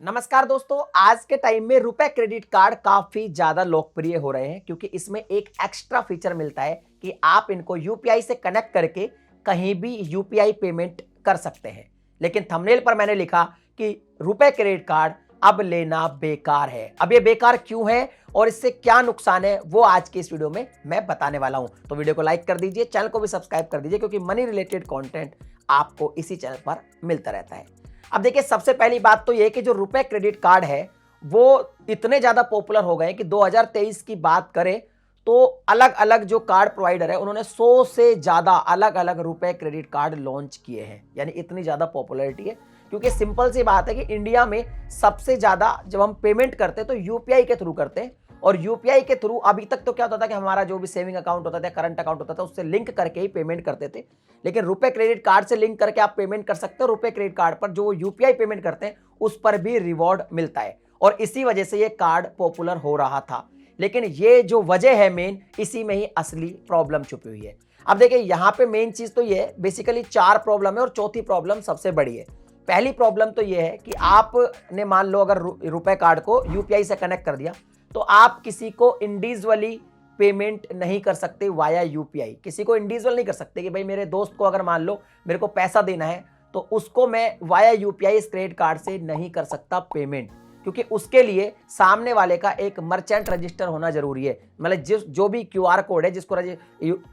नमस्कार दोस्तों, आज के टाइम में रुपए क्रेडिट कार्ड काफी ज्यादा लोकप्रिय हो रहे हैं क्योंकि इसमें एक एक्स्ट्रा फीचर मिलता है कि आप इनको यूपीआई से कनेक्ट करके कहीं भी यूपीआई पेमेंट कर सकते हैं। लेकिन थंबनेल पर मैंने लिखा कि रुपए क्रेडिट कार्ड अब लेना बेकार है। अब ये बेकार क्यों है और इससे क्या नुकसान है वो आज के इस वीडियो में मैं बताने वाला हूं। तो वीडियो को लाइक कर दीजिए, चैनल को भी सब्सक्राइब कर दीजिए क्योंकि मनी रिलेटेड कंटेंट आपको इसी चैनल पर मिलता रहता है। अब देखिए, सबसे पहली बात तो यह कि जो रुपए क्रेडिट कार्ड है वो इतने ज्यादा पॉपुलर हो गए कि 2023 की बात करें तो अलग अलग जो कार्ड प्रोवाइडर है उन्होंने 100 से ज्यादा अलग अलग रुपए क्रेडिट कार्ड लॉन्च किए हैं। यानी इतनी ज्यादा पॉपुलैरिटी है क्योंकि सिंपल सी बात है कि इंडिया में सबसे ज्यादा जब हम पेमेंट करते हैं तो यूपीआई के थ्रू करते हैं। और यूपीआई के थ्रू अभी तक तो क्या होता था कि हमारा जो भी सेविंग अकाउंट होता था, करंट अकाउंट होता था, उससे लिंक करके ही पेमेंट करते थे। लेकिन रुपए क्रेडिट कार्ड से लिंक करके आप पेमेंट कर सकते हो। रुपए क्रेडिट कार्ड पर जो यूपीआई पेमेंट करते हैं उस पर भी रिवॉर्ड मिलता है और इसी वजह से ये कार्ड पॉपुलर हो रहा था। लेकिन ये जो वजह है मेन, इसी में ही असली प्रॉब्लम छुपी हुई है। अब देखिए, यहां पे मेन चीज तो ये है, बेसिकली 4 प्रॉब्लम है और चौथी प्रॉब्लम सबसे बड़ी है। पहली प्रॉब्लम तो ये है कि आपने मान लो अगर रुपए कार्ड को यूपीआई से कनेक्ट कर दिया तो आप किसी को इंडिविजुअली पेमेंट नहीं कर सकते वाया यूपीआई। किसी को इंडिविजुअल नहीं कर सकते कि भाई मेरे दोस्त को अगर मान लो मेरे को पैसा देना है तो उसको मैं वाया यूपीआई इस क्रेडिट कार्ड से नहीं कर सकता पेमेंट, क्योंकि उसके लिए सामने वाले का एक मर्चेंट रजिस्टर होना जरूरी है। मतलब जो भी क्यूआर कोड है जिसको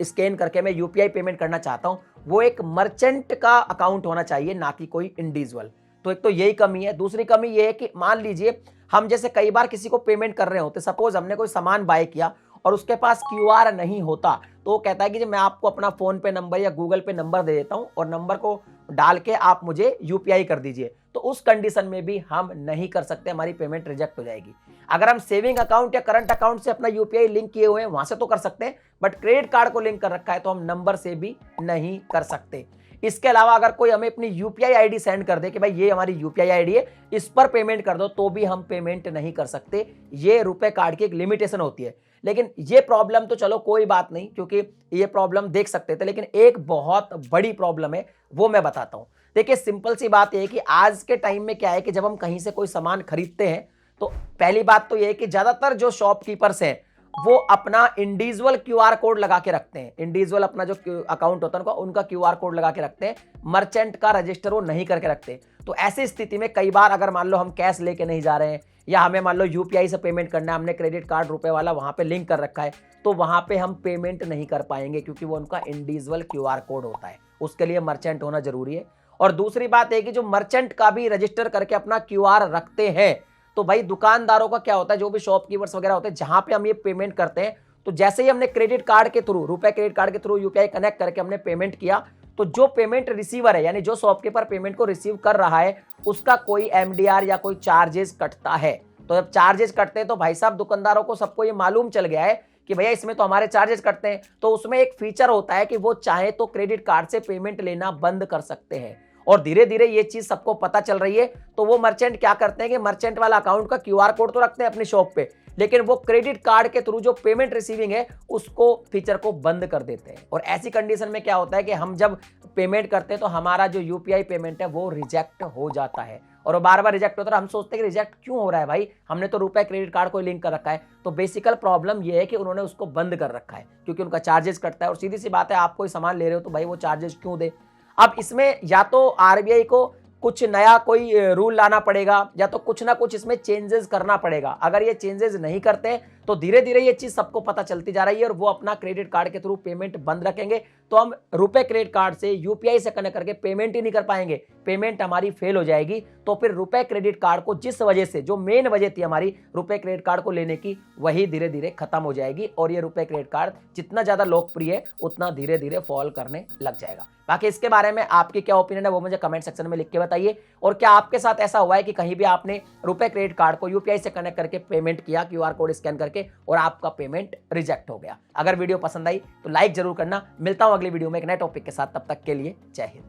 स्कैन करके मैं यूपीआई पेमेंट करना चाहता हूं वो एक मर्चेंट का अकाउंट होना चाहिए, ना कि कोई इंडिविजुअल। तो एक तो यही कमी है। दूसरी कमी ये है कि मान लीजिए हम जैसे कई बार किसी को पेमेंट कर रहे होते, सपोज हमने कोई सामान बाय किया और उसके पास क्यूआर नहीं होता तो वो कहता है कि मैं आपको अपना फोन पे नंबर या गूगल पे नंबर दे देता हूं और नंबर को डाल के आप मुझे यूपीआई कर दीजिए। तो उस कंडीशन में भी हम नहीं कर सकते, हमारी पेमेंट रिजेक्ट हो जाएगी। अगर हम सेविंग अकाउंट या करंट अकाउंट से अपना यूपीआई लिंक किए हुए हैं वहां से तो कर सकते हैं, बट क्रेडिट कार्ड को लिंक कर रखा है तो हम नंबर से भी नहीं कर सकते। इसके अलावा अगर कोई हमें अपनी यूपीआई आईडी सेंड कर दे कि भाई ये हमारी यूपीआई आईडी है, इस पर पेमेंट कर दो, तो भी हम पेमेंट नहीं कर सकते। ये रुपए कार्ड की एक लिमिटेशन होती है। लेकिन ये प्रॉब्लम तो चलो कोई बात नहीं, क्योंकि ये प्रॉब्लम देख सकते थे। लेकिन एक बहुत बड़ी प्रॉब्लम है, वो मैं बताता हूं। देखिए, सिंपल सी बात यह है कि आज के टाइम में क्या है कि जब हम कहीं से कोई सामान खरीदते हैं तो पहली बात तो यह है कि ज्यादातर जो शॉपकीपर्स हैं वो अपना इंडिविजुअल क्यूआर कोड लगा के रखते हैं। इंडिविजुअल अपना जो अकाउंट होता है उनका क्यूआर कोड लगा के रखते हैं, मर्चेंट का रजिस्टर वो नहीं करके रखते। तो ऐसी स्थिति में कई बार अगर मान लो हम कैश लेके नहीं जा रहे हैं या हमें मान लो यूपीआई से पेमेंट करना है, हमने क्रेडिट कार्ड रुपए वाला वहां पे लिंक कर रखा है, तो वहां पे हम पेमेंट नहीं कर पाएंगे क्योंकि वो उनका इंडिविजुअल क्यूआर कोड होता है। उसके लिए मर्चेंट होना जरूरी है। और दूसरी बात है कि जो मर्चेंट का भी रजिस्टर करके अपना क्यूआर रखते हैं, तो भाई दुकानदारों का क्या होता है, जो भी शॉपकीपर्स वगैरह होते हैं जहां पे हम ये पेमेंट करते हैं, तो जैसे ही हमने क्रेडिट कार्ड के थ्रू, रुपए क्रेडिट कार्ड के थ्रू यूपीआई कनेक्ट करके हमने पेमेंट किया, तो जो पेमेंट रिसीवर है यानी जो शॉपकीपर पेमेंट को रिसीव कर रहा है उसका कोई एमडीआर या कोई चार्जेस कटता है। तो जब चार्जेस कटते हैं तो भाई साहब दुकानदारों को सबको ये मालूम चल गया है कि भैया इसमें तो हमारे चार्जेस कटते हैं। तो उसमें एक फीचर होता है कि वो चाहे तो क्रेडिट कार्ड से पेमेंट लेना बंद कर सकते हैं। और धीरे धीरे ये चीज सबको पता चल रही है, तो वो मर्चेंट क्या करते हैं कि मर्चेंट वाला अकाउंट का क्यूआर कोड तो रखते हैं अपनी शॉप पे, लेकिन वो क्रेडिट कार्ड के थ्रू जो पेमेंट रिसीविंग है उसको फीचर को बंद कर देते हैं। और ऐसी कंडीशन में क्या होता है कि हम जब पेमेंट करते हैं तो हमारा जो यूपीआई पेमेंट है वो रिजेक्ट हो जाता है। और वो बार बार रिजेक्ट होता है। हम सोचते हैं कि रिजेक्ट क्यों हो रहा है, भाई हमने तो रुपए क्रेडिट कार्ड को लिंक कर रखा है। तो बेसिकल प्रॉब्लम ये है कि उन्होंने उसको बंद कर रखा है क्योंकि उनका चार्जेस कटता है। और सीधी सी बात है, आप कोई सामान ले रहे हो तो भाई वो चार्जेस क्यों दे। अब इसमें या तो आरबीआई को कुछ नया कोई रूल लाना पड़ेगा या तो कुछ ना कुछ इसमें चेंजेस करना पड़ेगा। अगर ये चेंजेस नहीं करते तो धीरे धीरे ये चीज सबको पता चलती जा रही है और वो अपना क्रेडिट कार्ड के थ्रू पेमेंट बंद रखेंगे, तो हम रुपए क्रेडिट कार्ड से यूपीआई से कनेक्ट करके पेमेंट ही नहीं कर पाएंगे, पेमेंट हमारी फेल हो जाएगी। तो फिर रुपए क्रेडिट कार्ड को, जिस वजह से, जो मेन वजह थी हमारी रुपए क्रेडिट कार्ड को लेने की, वही धीरे धीरे खत्म हो जाएगी और ये रुपए क्रेडिट कार्ड जितना ज्यादा लोकप्रिय है उतना धीरे धीरे फॉल करने लग जाएगा। बाकी इसके बारे में आपकी क्या ओपिनियन है वो मुझे कमेंट सेक्शन में लिख के बताइए। और क्या आपके साथ ऐसा हुआ है कि कहीं भी आपने रुपए क्रेडिट कार्ड को यूपीआई से कनेक्ट करके पेमेंट किया क्यूआर कोड स्कैन करके और आपका पेमेंट रिजेक्ट हो गया? अगर वीडियो पसंद आई तो लाइक जरूर करना। मिलता हूं अगली वीडियो में एक नए टॉपिक के साथ, तब तक के लिए जय हिंद।